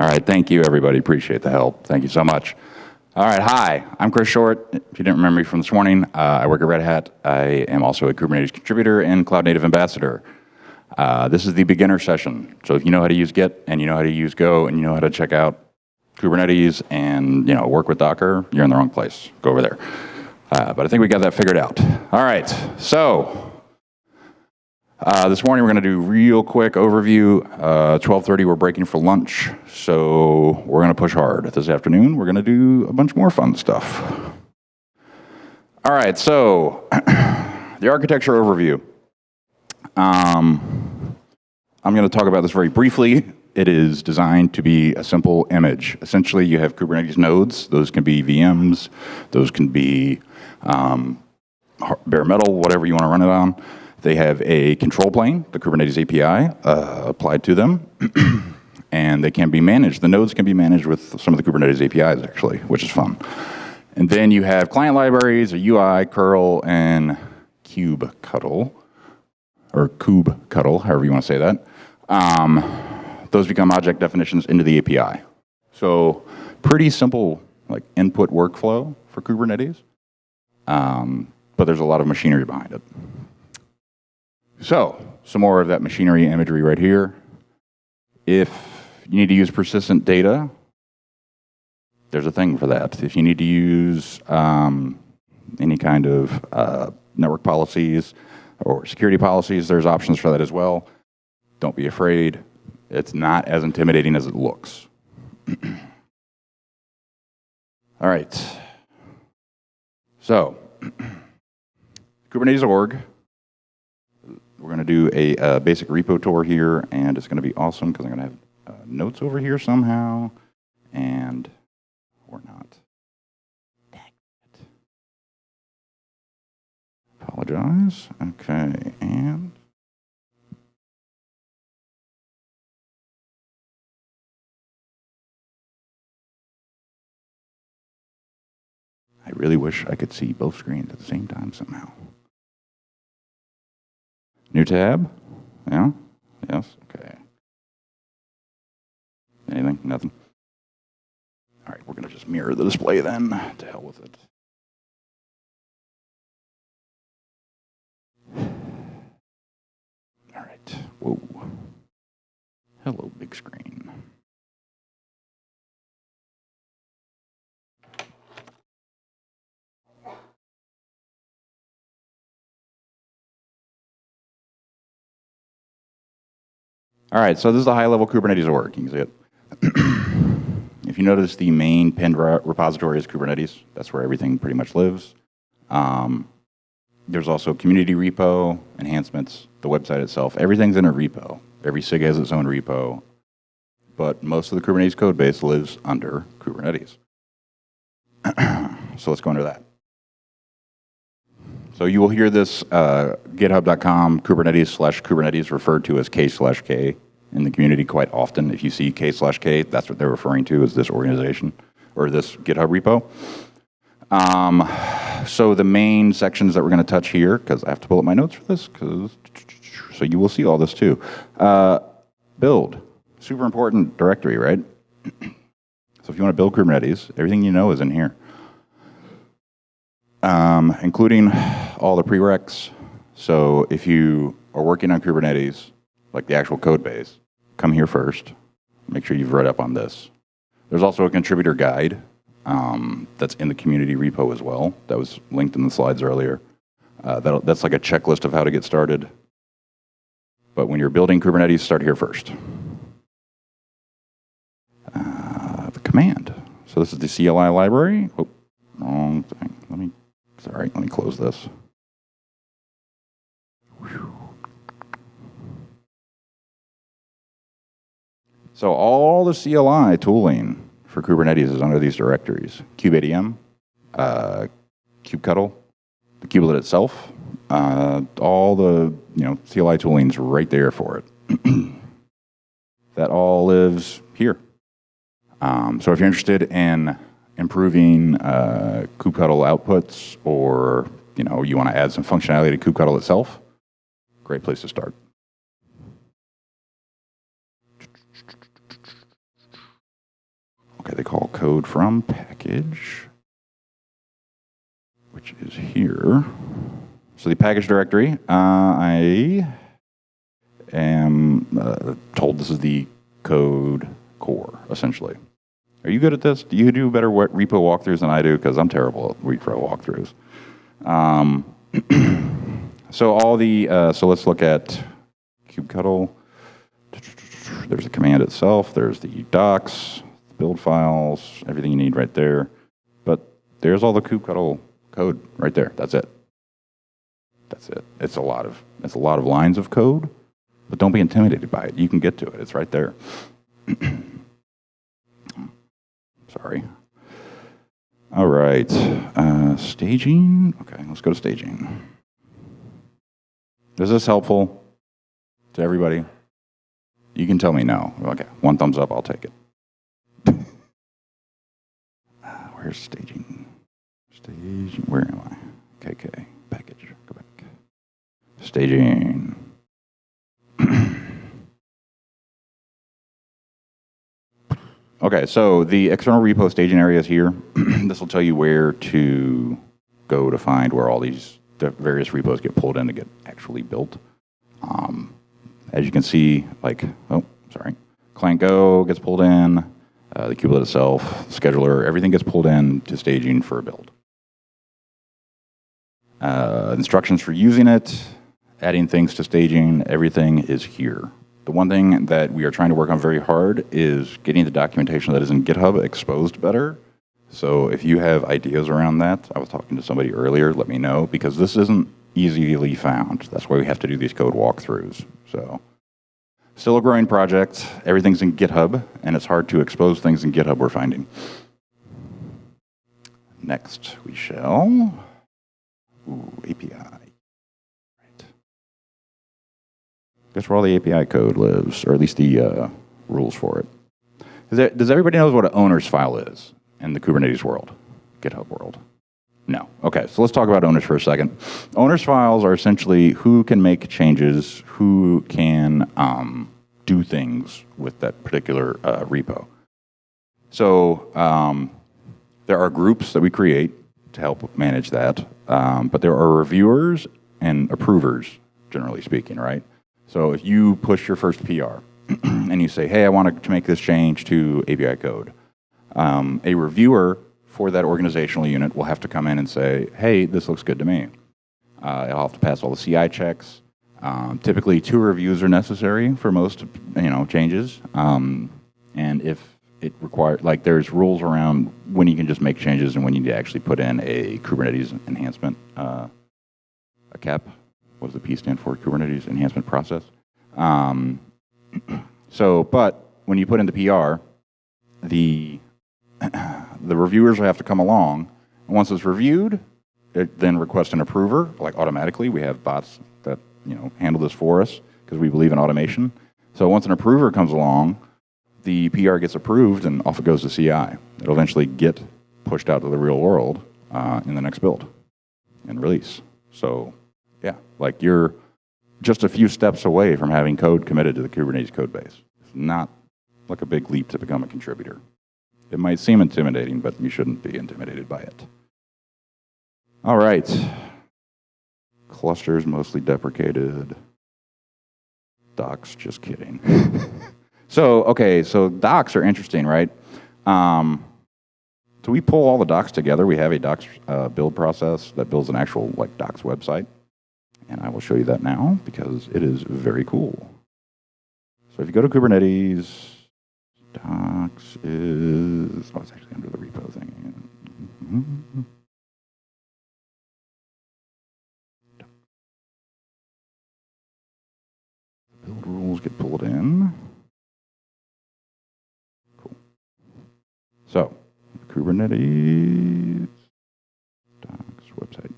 All right, thank you, everybody. Appreciate the help. Thank you so much. All right, hi, I'm Chris Short. If you didn't remember me from this morning, I work at Red Hat. I am also a Kubernetes contributor and Cloud Native Ambassador. This is the beginner session. So if you know how to use Git and you know how to use Go and you know how to check out Kubernetes and work with Docker, you're in the wrong place. Go over there. But I think we got that figured out. All right, so this morning we're going to do real quick overview. 12:30 we're breaking for lunch, so we're going to push hard. This afternoon we're going to do a bunch more fun stuff. All right, so the architecture overview. I'm going to talk about this very briefly. It is designed to be a simple image. Essentially, you have Kubernetes nodes. Those can be VMs. Those can be bare metal, whatever you want to run it on. They have a control plane, the Kubernetes API, applied to them. And they can be managed. The nodes can be managed with some of the Kubernetes APIs, actually, which is fun. And then you have client libraries, a UI, curl, and kubectl, or kubectl, however you want to say that. Those become object definitions into the API. So pretty simple like input workflow for Kubernetes, but there's a lot of machinery behind it. So some more of that machinery imagery right here. If you need to use persistent data, there's a thing for that. If you need to use any kind of network policies or security policies, there's options for that as well. Don't be afraid. It's not as intimidating as it looks. All right. So, Kubernetes org. We're going to do a basic repo tour here, and it's going to be awesome because I'm going to have notes over here somehow, and or not. Dang it. Apologize. Okay, and I really wish I could see both screens at the same time somehow. New tab? Yeah? Yes? Okay. Anything? Nothing? All right, we're going to just mirror the display then. To hell with it. All right. Whoa. Hello, big screen. All right, so this is the high-level Kubernetes org. You can see it. If you notice, the main pinned repository is Kubernetes. That's where everything pretty much lives. There's also community repo, enhancements, the website itself. Everything's in a repo. Every SIG has its own repo. But most of the Kubernetes code base lives under Kubernetes. So let's go into that. So you will hear this github.com Kubernetes/Kubernetes referred to as K/K in the community quite often. If you see K/K, that's what they're referring to as this organization or this GitHub repo. So the main sections that we're going to touch here, because I have to pull up my notes for this, so you will see all this too. Build, super important directory, right? So if you want to build Kubernetes, everything you know is in here. Including all the prereqs. So if you are working on Kubernetes, like the actual code base, come here first. Make sure you've read up on this. There's also a contributor guide that's in the community repo as well. That was linked in the slides earlier. That's like a checklist of how to get started. But when you're building Kubernetes, start here first. The command. So this is the CLI library. Oh, wrong thing. Let me close this. Whew. So all the CLI tooling for Kubernetes is under these directories. kubeadm, kubectl, the kubelet itself, all the CLI tooling's right there for it. That all lives here. So if you're interested in improving kubectl outputs, or you want to add some functionality to kubectl itself, great place to start. code from package, which is here. So the package directory, I am told this is the code core, essentially. Are you good at this? Do you do better repo walkthroughs than I do? Because I'm terrible at repo walkthroughs. So all the, so let's look at kubectl. There's the command itself. There's the docs, build files, everything you need right there. But there's all the kubectl code right there. That's it. That's it. It's a lot of lines of code, but don't be intimidated by it. You can get to it. It's right there. Sorry. All right. Staging. Okay, let's go to staging. Is this helpful to everybody? You can tell me no. Okay, one thumbs up, I'll take it. Where's staging? Staging, where am I? KK, package, go back. Staging. Okay, so the external repo staging area is here. This will tell you where to go to find where all these various repos get pulled in to get actually built. As you can see, like, client Go gets pulled in, the kubelet itself, scheduler, everything gets pulled in to staging for a build. Instructions for using it, adding things to staging, everything is here. The one thing that we are trying to work on very hard is getting the documentation that is in GitHub exposed better. So if you have ideas around that, I was talking to somebody earlier, let me know, because this isn't easily found. That's why we have to do these code walkthroughs. So still a growing project. Everything's in GitHub, and it's hard to expose things in GitHub we're finding. Next, we shall... API. Right. Guess where all the API code lives, or at least the rules for it. Does everybody know what an owner's file is in the Kubernetes world, GitHub world? No. Okay, so let's talk about owners for a second. Owners files are essentially who can make changes, who can do things with that particular repo. So there are groups that we create to help manage that, but there are reviewers and approvers, generally speaking, right? So if you push your first PR and you say, hey, I want to make this change to API code, a reviewer for that organizational unit will have to come in and say, hey, this looks good to me. It'll have to pass all the CI checks. Typically, 2 reviews are necessary for most changes. And if it requires, like, there's rules around when you can just make changes and when you need to actually put in a Kubernetes enhancement, a CAP. What does the P stand for? Kubernetes enhancement process. But when you put in the PR, the reviewers will have to come along. And once it's reviewed, it then requests an approver, like automatically. We have bots that handle this for us because we believe in automation. So once an approver comes along, the PR gets approved and off it goes to CI. It'll eventually get pushed out to the real world in the next build and release. So yeah, like you're just a few steps away from having code committed to the Kubernetes code base. It's not like a big leap to become a contributor. It might seem intimidating, but you shouldn't be intimidated by it. All right. Clusters mostly deprecated. Docs, just kidding. So docs are interesting, right? So we pull all the docs together. We have a docs build process that builds an actual docs website. And I will show you that now because it is very cool. So if you go to Kubernetes, docs is, it's actually under the repo thing. Mm-hmm. Build rules get pulled in. Cool. So, Kubernetes docs website.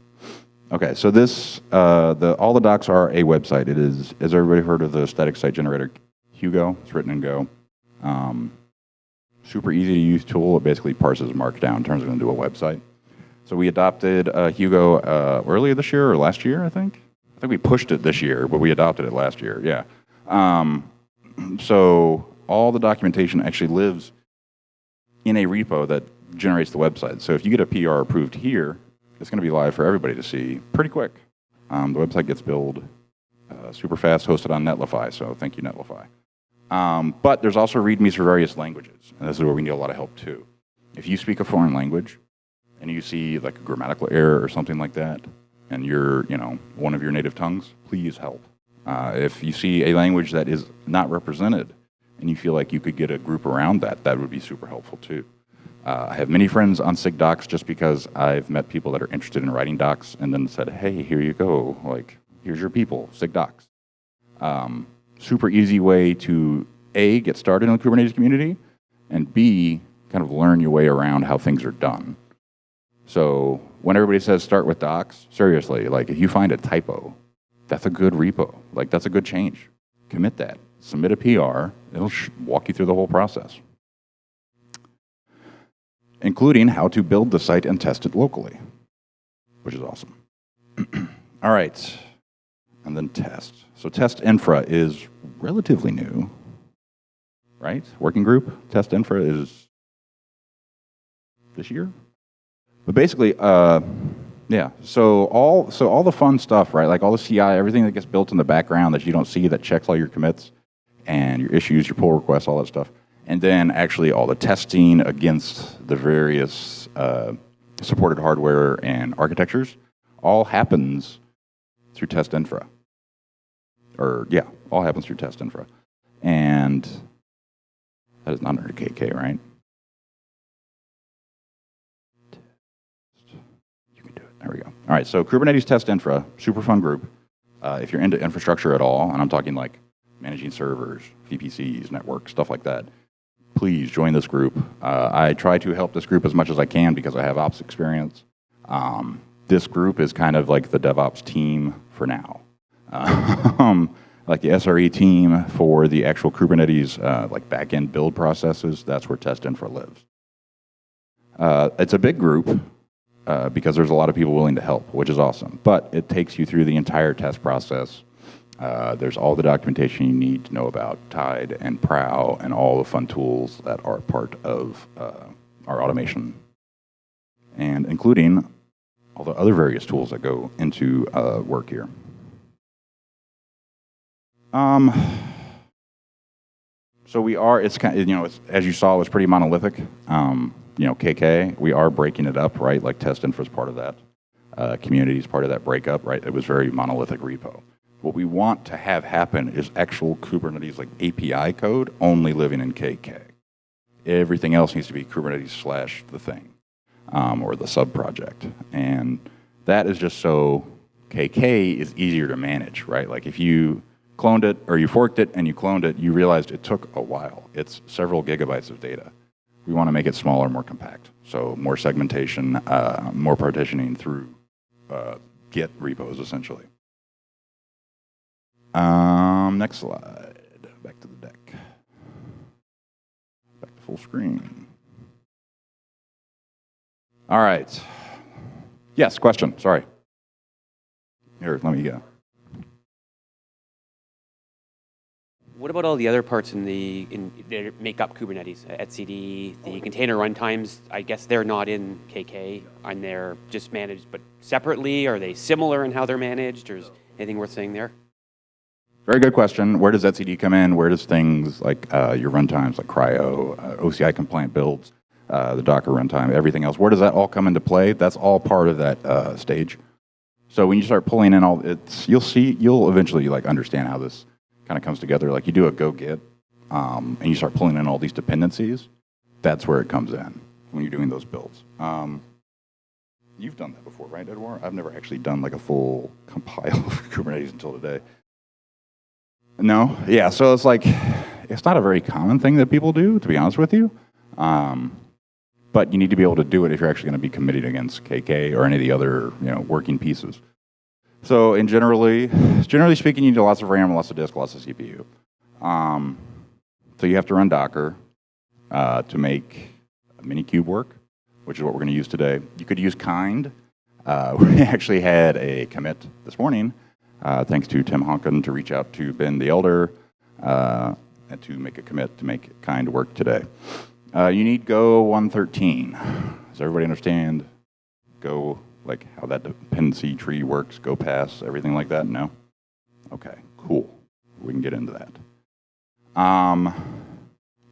Okay, so this all the docs are a website. It is, has everybody heard of the static site generator Hugo? It's written in Go. Super easy to use tool. It basically parses Markdown, turns it into a website. So we adopted Hugo earlier this year or last year, I think. I think we pushed it this year, but we adopted it last year. Yeah. So all the documentation actually lives in a repo that generates the website. So if you get a PR approved here, it's going to be live for everybody to see pretty quick. The website gets built super fast, hosted on Netlify, so thank you, Netlify. But there's also READMEs for various languages, and this is where we need a lot of help too. If you speak a foreign language and you see like a grammatical error or something like that, and you're, one of your native tongues, please help. If you see a language that is not represented and you feel like you could get a group around that, that would be super helpful too. I have many friends on SIG docs just because I've met people that are interested in writing docs and then said, hey, here you go, like, here's your people, SIG docs. Super easy way to A, get started in the Kubernetes community, and B, kind of learn your way around how things are done. So when everybody says start with docs, seriously, like if you find a typo, that's a good repo. Like that's a good change. Commit that. Submit a PR. It'll walk you through the whole process, including how to build the site and test it locally, which is awesome. All right. And then test. So test infra is relatively new, right? Working group, test infra is this year. But basically, yeah. So all the fun stuff, right? Like all the CI, everything that gets built in the background that you don't see, that checks all your commits and your issues, your pull requests, all that stuff. And then actually all the testing against the various supported hardware and architectures all happens through test infra. All happens through test infra. And that is not under KK, right? You can do it. There we go. All right, so Kubernetes test infra, super fun group. If you're into infrastructure at all, and I'm talking like managing servers, VPCs, networks, stuff like that, please join this group. I try to help this group as much as I can because I have ops experience. This group is kind of like the DevOps team for now. Like the SRE team for the actual Kubernetes like back-end build processes, that's where test infra lives. It's a big group because there's a lot of people willing to help, which is awesome. But it takes you through the entire test process. There's all the documentation you need to know about Tide and Prow and all the fun tools that are part of our automation, and including all the other various tools that go into work here. So we are, it's kind of, it's, as you saw, it was pretty monolithic. KK, we are breaking it up, right? Like test infra is part of that. Community is part of that breakup, right? It was very monolithic repo. What we want to have happen is actual Kubernetes like API code only living in KK. Everything else needs to be Kubernetes / the thing, or the sub-project. And that is just so KK is easier to manage, right? Like if you cloned it, or you forked it and you cloned it, you realized it took a while. It's several gigabytes of data. We want to make it smaller, more compact. So more segmentation, more partitioning through Git repos, essentially. Next slide. Back to the deck. Back to full screen. All right. Yes, question. Sorry. Here, let me go. What about all the other parts that make up Kubernetes? etcd, the container runtimes, I guess they're not in KK, and they're just managed, but separately? Are they similar in how they're managed, or is anything worth saying there? Very good question. Where does etcd come in? Where does things like your runtimes, like Cryo, OCI compliant builds, the Docker runtime, everything else, where does that all come into play? That's all part of that stage. So when you start pulling in all, you'll eventually like understand how this kind of comes together. Like you do a go git, and you start pulling in all these dependencies. That's where it comes in when you're doing those builds. You've done that before, right, Edouard? I've never actually done like a full compile of Kubernetes until today. No? Yeah, so it's like, it's not a very common thing that people do, to be honest with you. But you need to be able to do it if you're actually going to be committed against KK or any of the other working pieces. So generally speaking, you need lots of RAM, lots of disk, lots of CPU. So you have to run Docker to make Minikube work, which is what we're going to use today. You could use Kind. We actually had a commit this morning, thanks to Tim Honkin, to reach out to Ben the Elder and to make a commit to make Kind work today. You need Go 113. Does everybody understand Go, like how that dependency tree works, Go pass, everything like that? No? Okay, cool. We can get into that.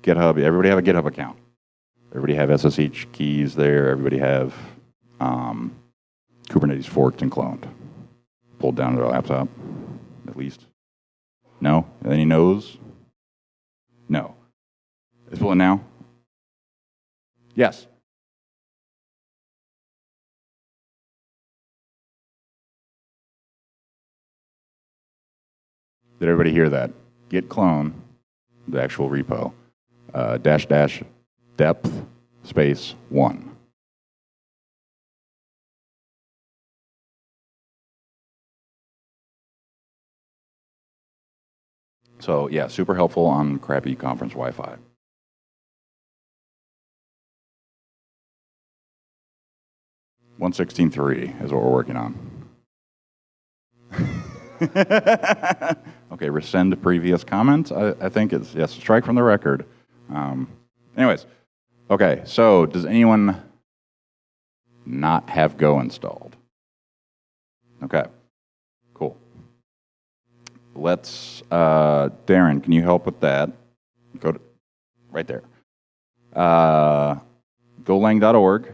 GitHub, everybody have a GitHub account. Everybody have SSH keys there. Everybody have Kubernetes forked and cloned. Pulled down to their laptop, at least. No? Any no's? No. Is pulling now? Yes. Did everybody hear that? Git clone, the actual repo, dash dash depth space 1. So yeah, super helpful on crappy conference Wi-Fi. .116.3 is what we're working on. Okay, rescind previous comments. I think it's, yes, strike from the record. Anyways, okay, so does anyone not have Go installed? Okay, cool. Let's, Darren, can you help with that? Go to, right there. Golang.org.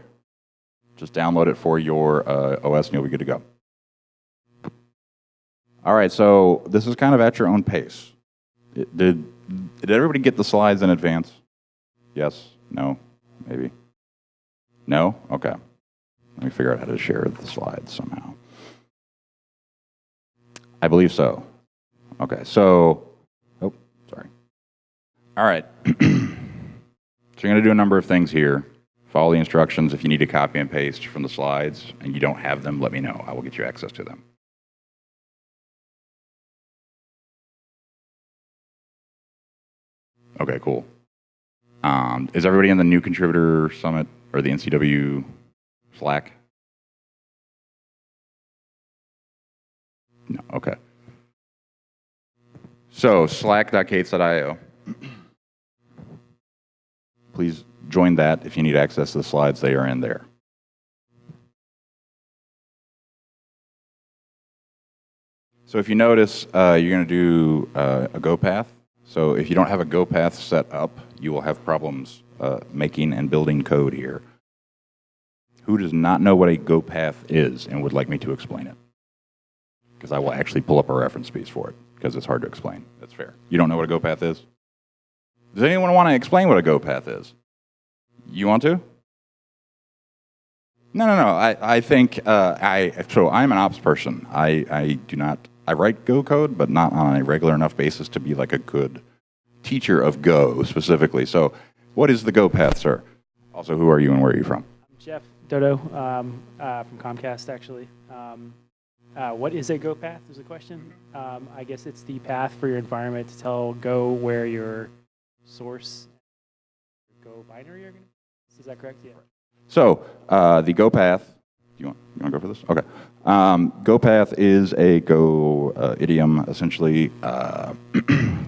Just download it for your OS and you'll be good to go. All right, so this is kind of at your own pace. Did everybody get the slides in advance? Yes? No? Maybe? No? Okay. Let me figure out how to share the slides somehow. I believe so. Okay, so, oh, sorry. All right. So you're going to do a number of things here. Follow the instructions. If you need to copy and paste from the slides and you don't have them, let me know. I will get you access to them. Okay, cool. Is everybody in the new contributor summit or the NCW Slack? No, okay. So slack.cates.io. Please join that if you need access to the slides. They are in there. So if you notice, you're going to do a Go path. So if you don't have a Go path set up, you will have problems making and building code here. Who does not know what a Go path is and would like me to explain it? Because I will actually pull up a reference piece for it, because it's hard to explain. That's fair. You don't know what a Go path is? Does anyone want to explain what a Go path is? You want to? No. I think so I'm an ops person. I do not. I write Go code, but not on a regular enough basis to be like a good teacher of Go specifically. So, what is the Go path, sir? Also, who are you and where are you from? I'm Jeff Dodo from Comcast, actually. What is a Go path is the question. I guess it's the path for your environment to tell Go where your source Go binary are going to. Is that correct? Yeah. So the Go path. You want to go for this? Okay. Go path is a Go idiom. Essentially, you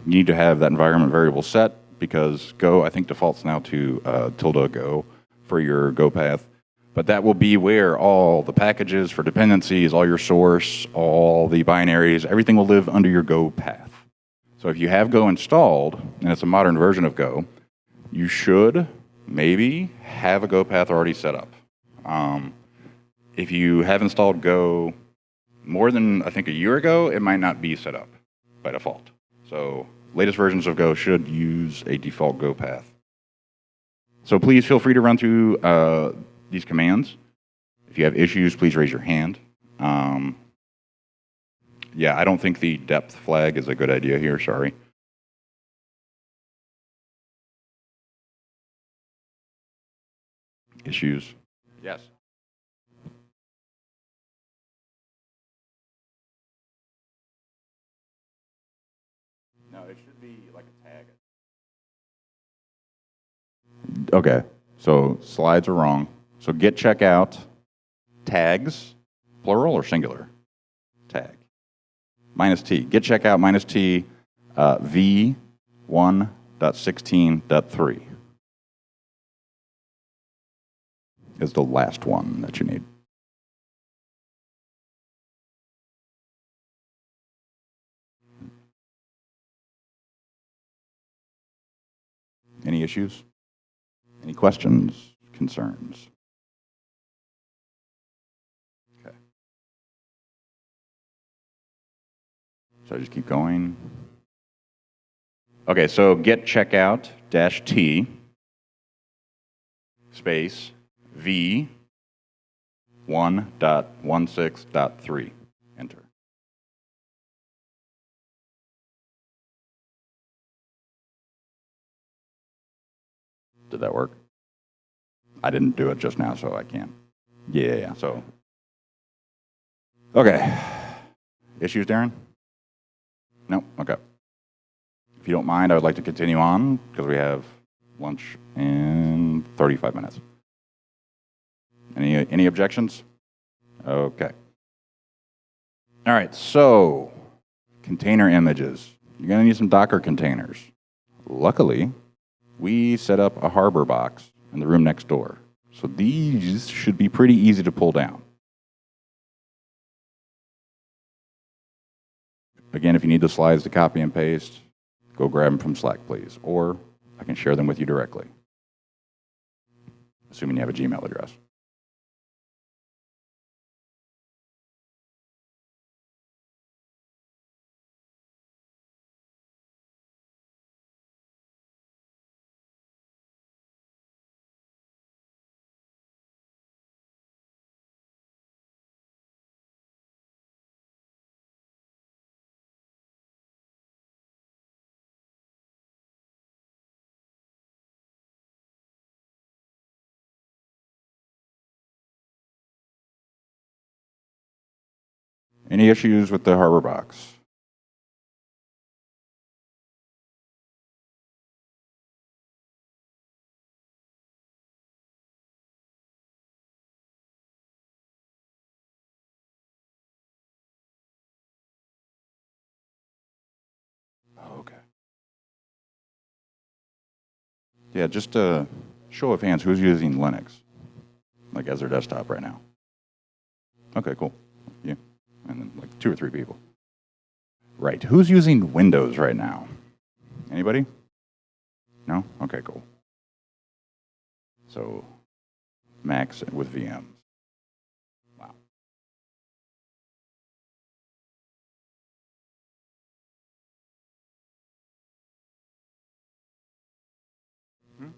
need to have that environment variable set because Go, I think, defaults now to tilde Go for your Go path. But that will be where all the packages for dependencies, all your source, all the binaries, everything will live under your Go path. So if you have Go installed, and it's a modern version of Go, you should maybe have a Go path already set up. If you have installed Go more than, I think, a year ago, it might not be set up by default. So latest versions of Go should use a default Go path. So please feel free to run through these commands. If you have issues, please raise your hand. Yeah, I don't think the depth flag is a good idea here, sorry. Issues? Yes. No, it should be like a tag. Okay, so slides are wrong. So git checkout tags, plural or singular? Tag. -t. Git checkout -t v1.16.3. is the last one that you need. Any issues? Any questions, concerns? Okay. So I just keep going. Okay, so get checkout dash T space V 1.16.3. Enter. Did that work? I didn't do it just now, so I can't. Yeah, so. Okay. Issues, Darren? No? Okay. If you don't mind, I would like to continue on because we have lunch in 35 minutes. Any objections? Okay. All right, so container images. You're going to need some Docker containers. Luckily, we set up a Harbor box in the room next door. So these should be pretty easy to pull down. Again, if you need the slides to copy and paste, go grab them from Slack, please. Or I can share them with you directly, assuming you have a Gmail address. Any issues with the Harbor box? Okay. Yeah, just a show of hands, who's using Linux, like as their desktop right now? Okay, cool. Yeah, and then like 2 or 3 people. Right, who's using Windows right now? Anybody? No? Okay, cool. So Macs with VMs. Wow. Hmm?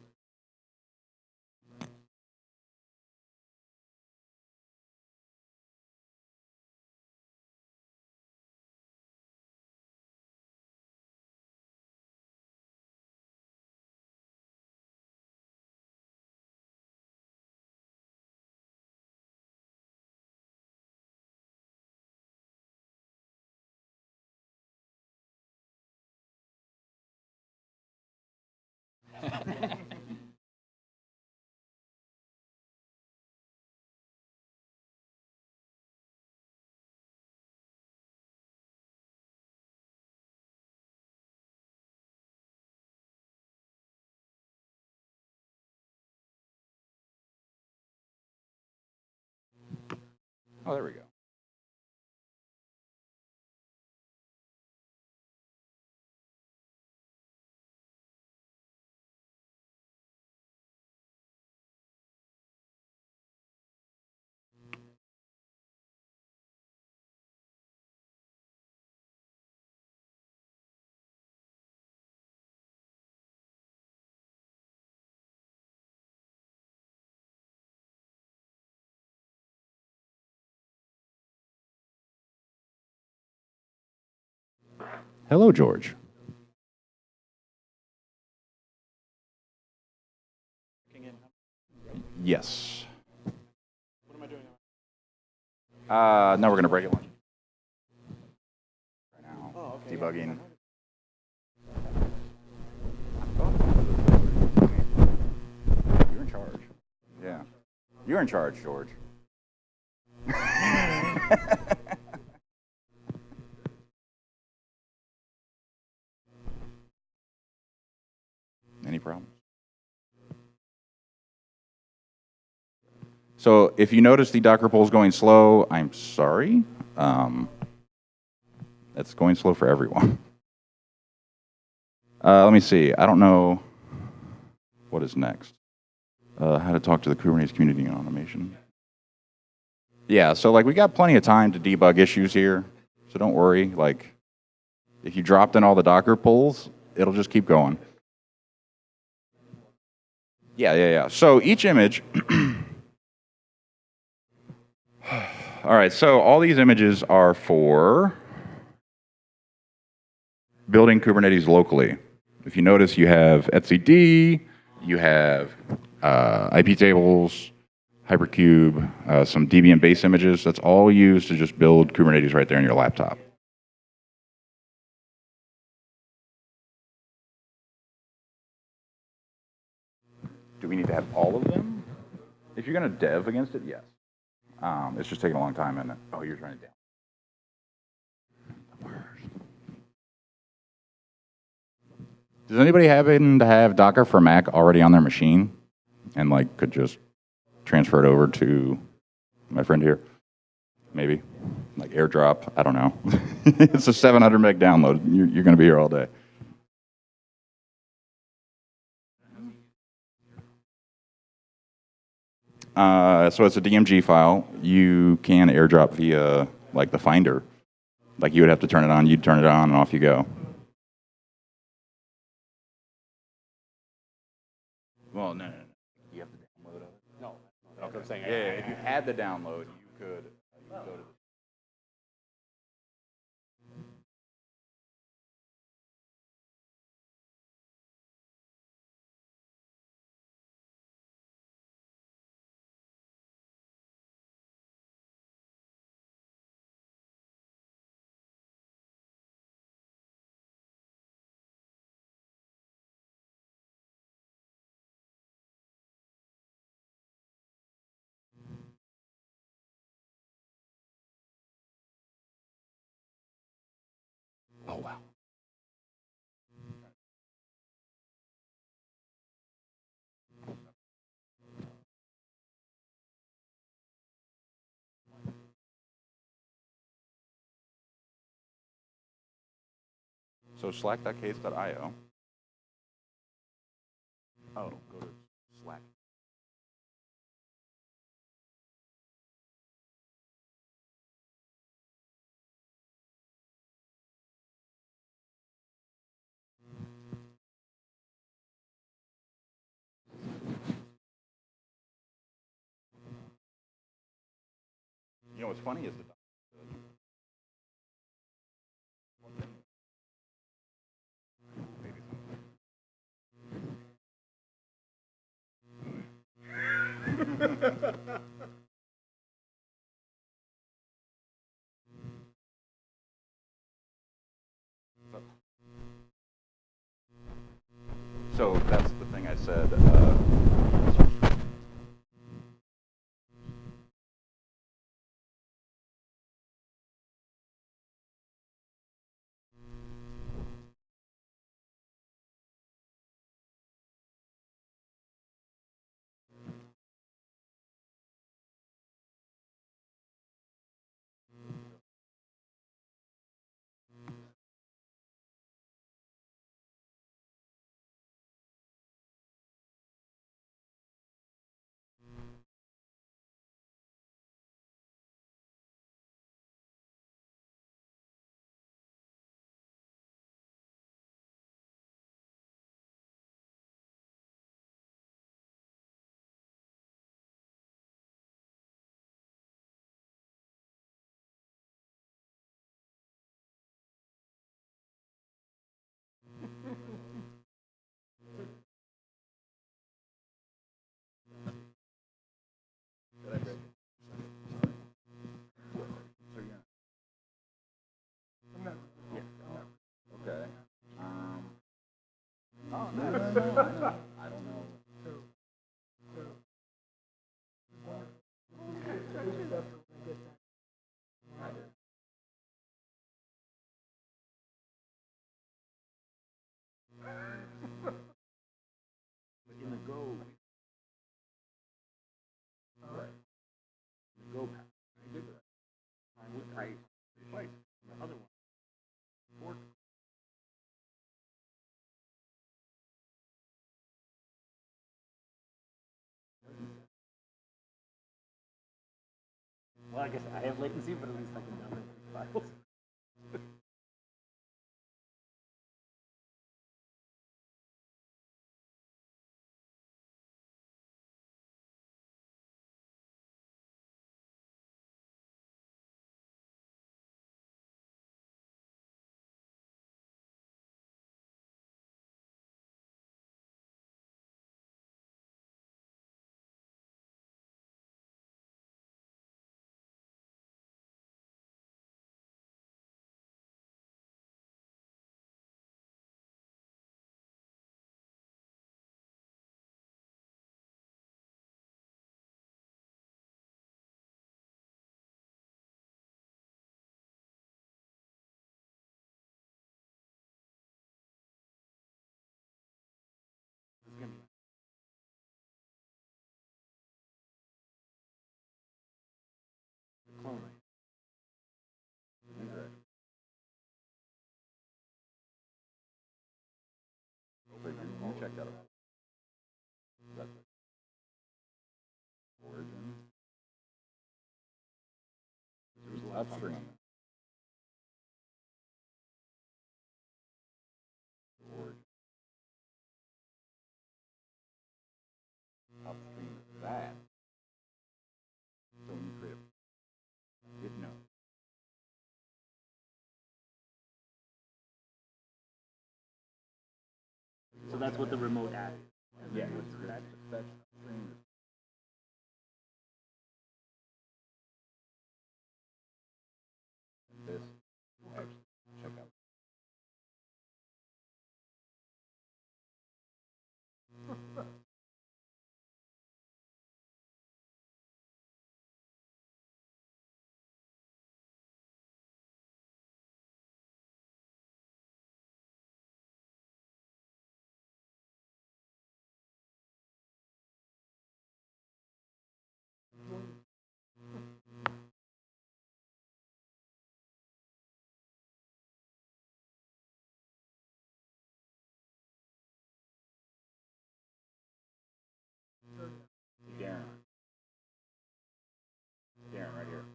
Oh, there we go. Hello, George. Yes. What am I doing? Now we're going to break it. Right now, Oh, okay. debugging. You're in charge. Yeah. You're in charge, George. Any problems? So if you notice the Docker pull is going slow, I'm sorry. It's going slow for everyone. Let me see. I don't know what is next. How to talk to the Kubernetes community on automation. Yeah, so like we got plenty of time to debug issues here. So don't worry. Like if you dropped in all the Docker pulls, it'll just keep going. Yeah. So each image. All right, so all these images are for building Kubernetes locally. If you notice, you have etcd, you have IP tables, Hypercube, some Debian base images. That's all used to just build Kubernetes right there on your laptop. Do we need to have all of them? If you're going to dev against it, yes. It's just taking a long time, and oh, you're trying to down. Does anybody happen to have Docker for Mac already on their machine, and like could just transfer it over to my friend here? Maybe, like AirDrop. I don't know. It's a 700 meg download. You're going to be here all day. So it's a DMG file. You can AirDrop via like the Finder. Like you would have to turn it on. You'd turn it on, and off you go. Well, no. You have to download it. No, that's what I'm saying. Yeah, if you had the download, you could go to the. Oh, wow. So slack.case.io. Oh, go to Slack. You know what's funny is the. So that's the thing I said. Well, I guess I have latency, but at least I can download these files. You check that out. That's origin. There's upstream. Origin. Upstream of that. So when you create a hit node. So that's what the remote app is. Yeah, that's upstream. This actually check out. Darren. Darren, right here.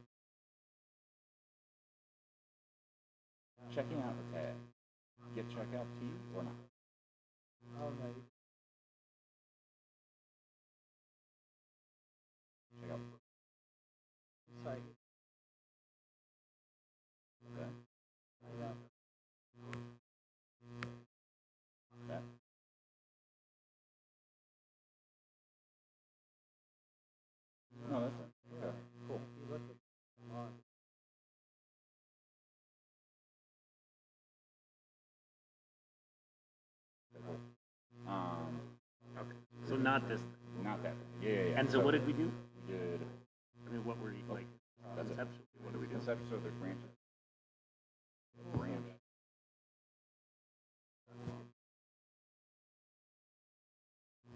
Checking out the tab. Get checkout key or not? Oh, no. Check out. Sorry. Okay. That. No, that's it. Okay. Cool. Okay. So not this. Not that. Yeah. And so what did we do? We did. I mean, what were you, like, That's it. conceptually, what do we do? Conceptually, so there's branches. Branch.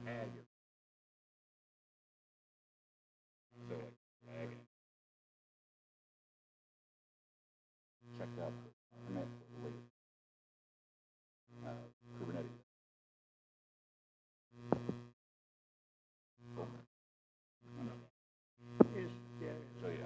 Tag. So like tag. Checked out the commit Kubernetes. Cool. Yeah, So yeah.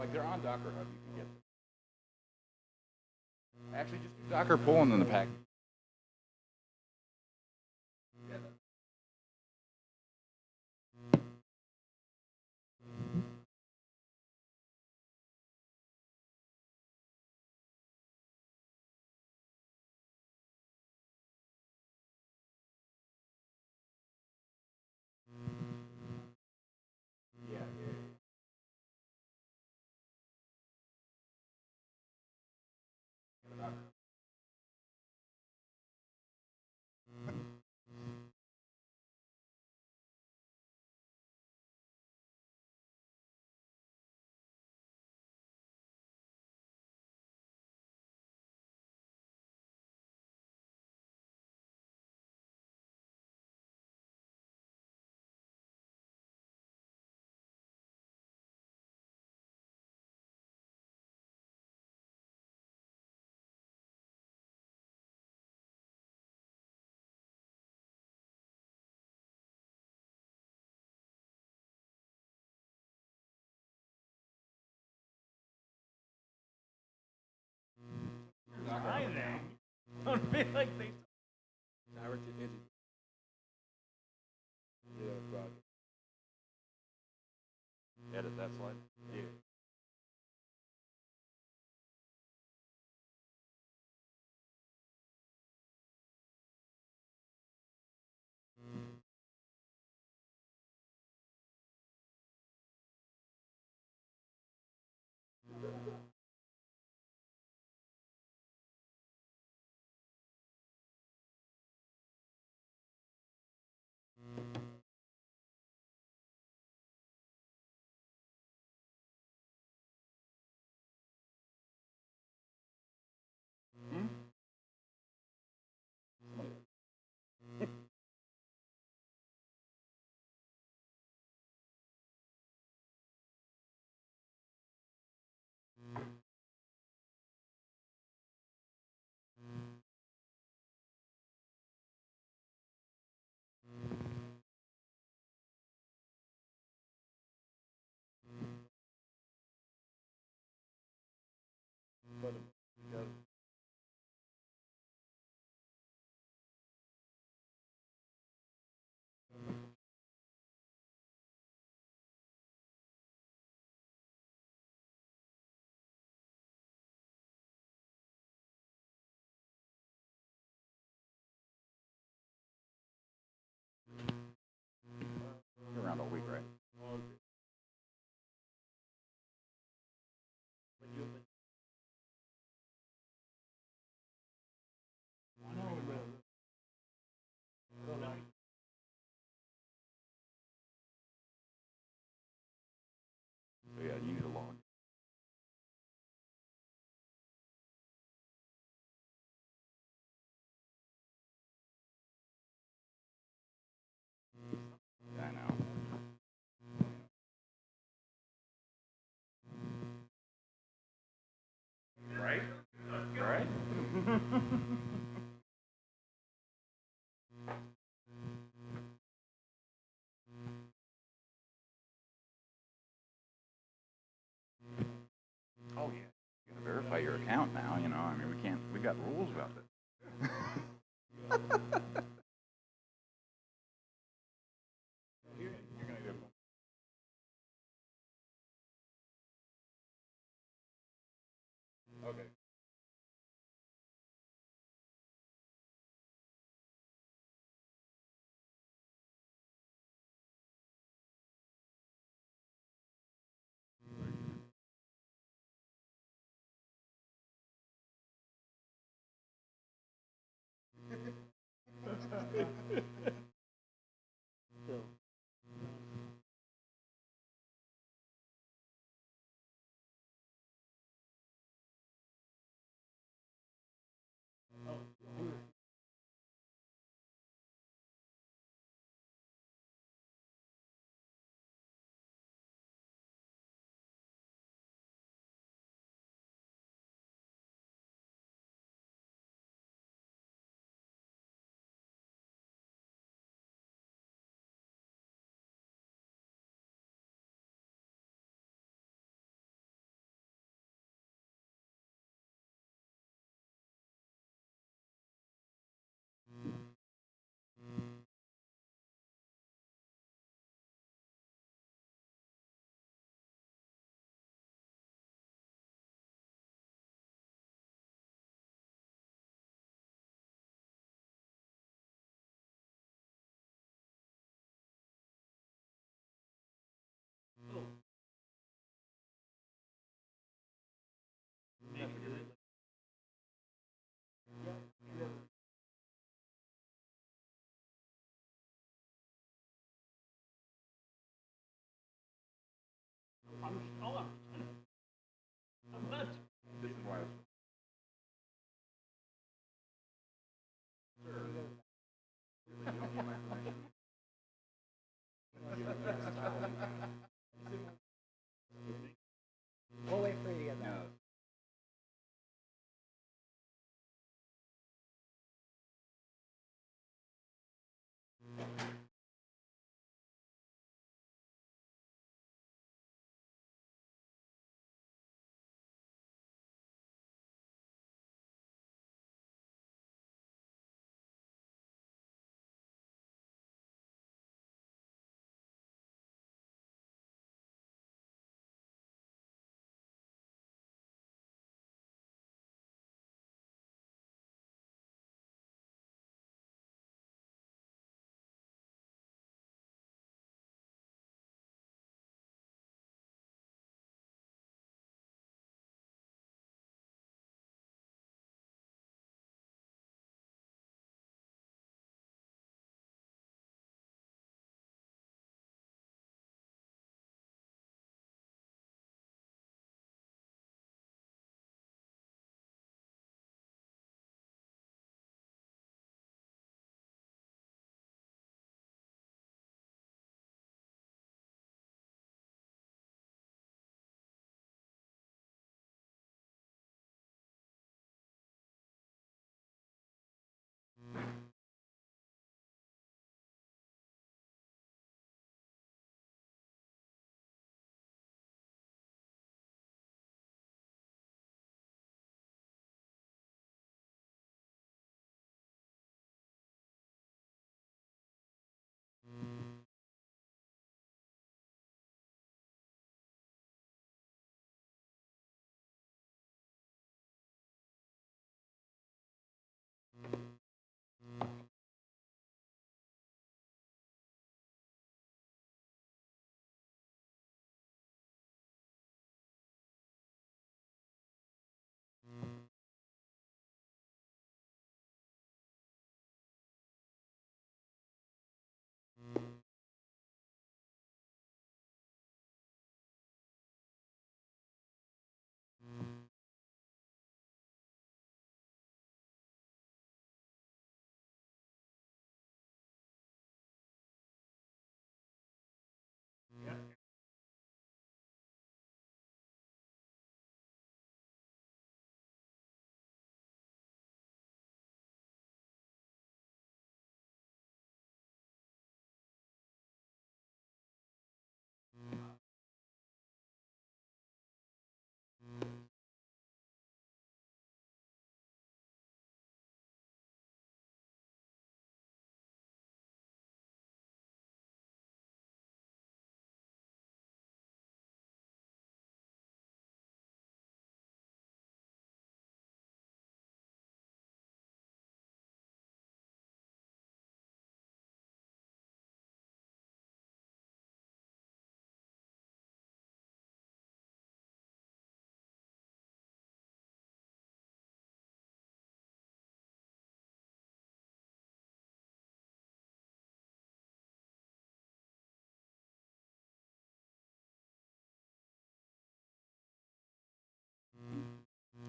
Like they're on Docker Hub, you can get them. Actually, just do Docker pull and then the package. Don't be like they. Edit that slide. Yeah. You're around all week, right? So yeah, you need to log. Yeah, I know. Right? Right? Oh yeah. You gotta verify your account now, you know. I mean, we got rules about this. You're gonna do. Okay.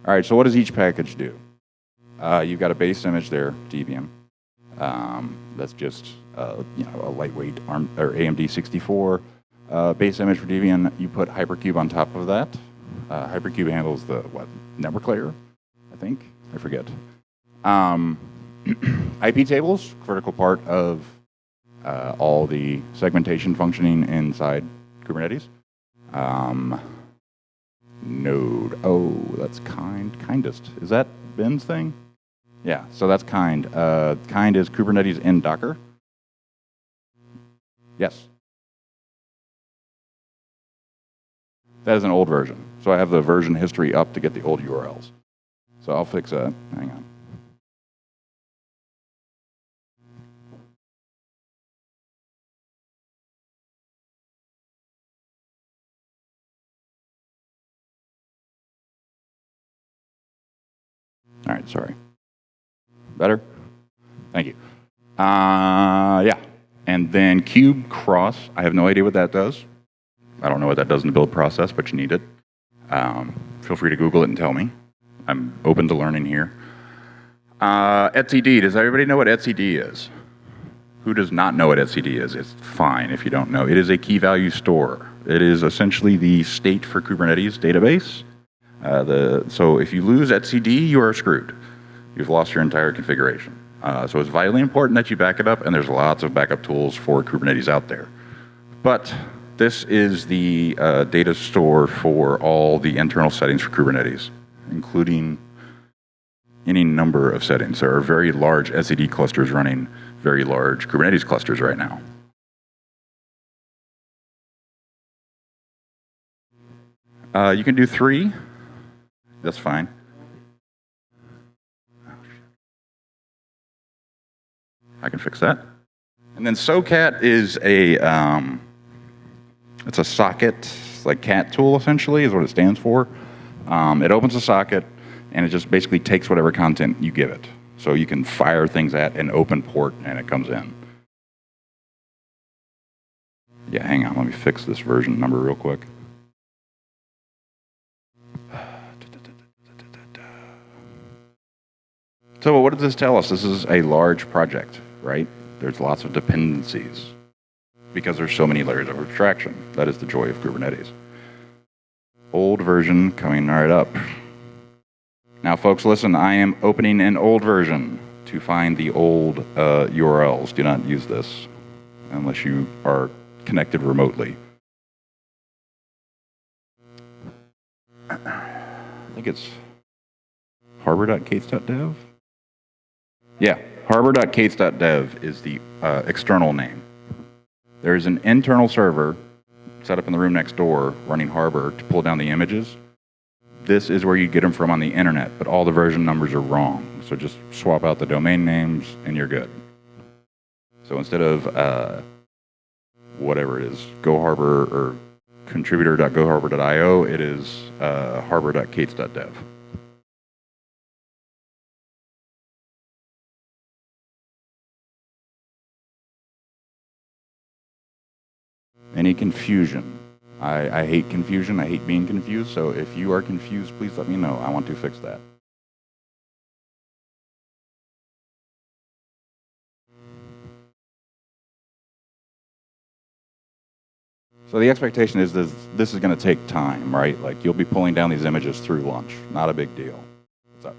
All right, so what does each package do? You've got a base image there, DVM. That's just a lightweight ARM or AMD 64 base image for Debian. You put Hypercube on top of that. Hypercube handles the network layer, I think. I forget. IP tables, critical part of all the segmentation functioning inside Kubernetes. Node. Oh, that's kindest. Is that Ben's thing? Yeah, so that's kind. Kind is Kubernetes in Docker. Yes. That is an old version. So I have the version history up to get the old URLs. So I'll fix that. Hang on. All right, sorry. Better? Thank you. Yeah. And then cube cross. I have no idea what that does. I don't know what that does in the build process, but you need it. Feel free to Google it and tell me. I'm open to learning here. etcd. Does everybody know what etcd is? Who does not know what etcd is? It's fine if you don't know. It is a key value store. It is essentially the state for Kubernetes database. So if you lose etcd, you are screwed. You've lost your entire configuration. So it's vitally important that you back it up, and there's lots of backup tools for Kubernetes out there. But this is the data store for all the internal settings for Kubernetes, including any number of settings. There are very large etcd clusters running very large Kubernetes clusters right now. You can do 3. That's fine. I can fix that. And then SOCAT is it's a socket, like cat tool essentially is what it stands for. It opens a socket and it just basically takes whatever content you give it. So you can fire things at an open port and it comes in. Yeah, hang on, let me fix this version number real quick. So what does this tell us? This is a large project, right? There's lots of dependencies because there's so many layers of abstraction. That is the joy of Kubernetes. Old version coming right up. Now, folks, listen, I am opening an old version to find the old URLs. Do not use this unless you are connected remotely. I think it's harbor.cates.dev. Yeah, harbor.cates.dev is the external name. There's an internal server set up in the room next door running Harbor to pull down the images. This is where you get them from on the internet, but all the version numbers are wrong. So just swap out the domain names and you're good. So instead of whatever it is, GoHarbor or contributor.goharbor.io, it is harbor.cates.dev. Any confusion? I hate confusion. I hate being confused. So if you are confused, please let me know. I want to fix that. So the expectation is this is going to take time, right? Like you'll be pulling down these images through lunch. Not a big deal. What's up?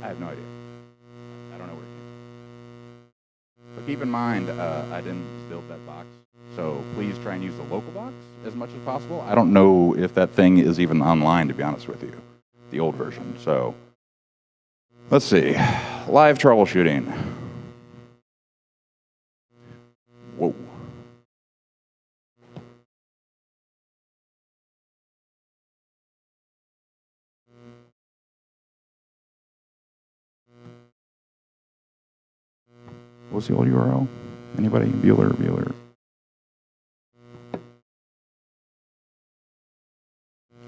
I have no idea. I don't know where it came from. But keep in mind, I didn't build that box. So please try and use the local box as much as possible. I don't know if that thing is even online, to be honest with you, the old version. So let's see. Live troubleshooting. Whoa. What's the old URL? Anybody? Bueller.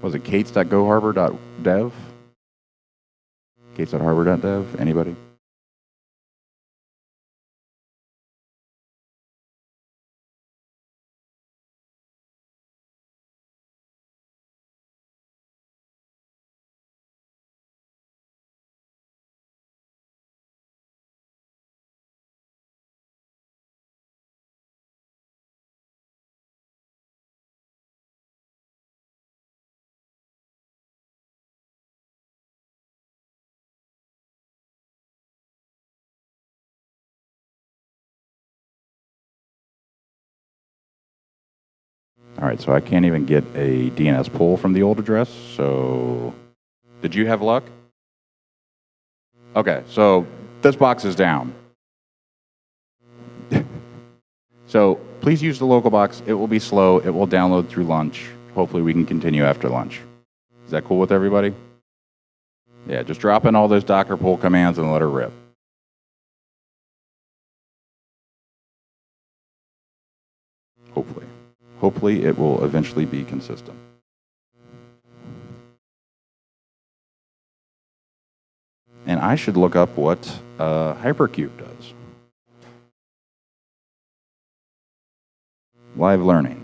Was it cates.goharbor.dev? Cates.harbor.dev? Anybody? All right, so I can't even get a DNS pull from the old address, so did you have luck? Okay, so this box is down. So please use the local box. It will be slow. It will download through lunch. Hopefully we can continue after lunch. Is that cool with everybody? Yeah, just drop in all those Docker pull commands and let her rip. Hopefully. Hopefully it will eventually be consistent. And I should look up what Hypercube does. Live learning.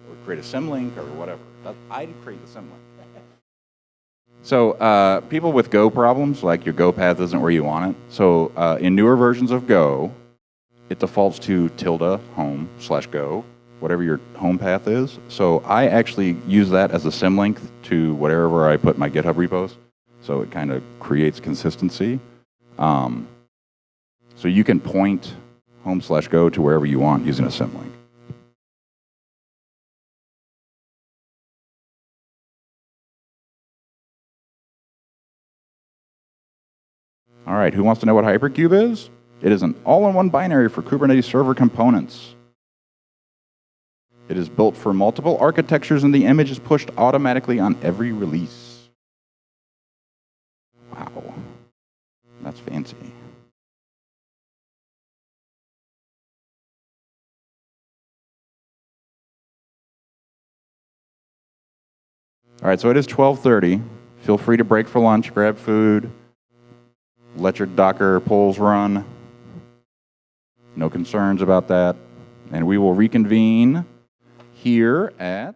Or create a symlink or whatever. I'd create the symlink. So people with Go problems, like your Go path isn't where you want it. So in newer versions of Go, it defaults to ~home/Go, whatever your home path is. So I actually use that as a symlink to whatever I put my GitHub repos. So it kind of creates consistency. So you can point home/Go to wherever you want using a symlink. All right, who wants to know what Hypercube is? It is an all-in-one binary for Kubernetes server components. It is built for multiple architectures, and the image is pushed automatically on every release. Wow, that's fancy. All right, so it is 12:30. Feel free to break for lunch, grab food, let your Docker polls run. No concerns about that. And we will reconvene here at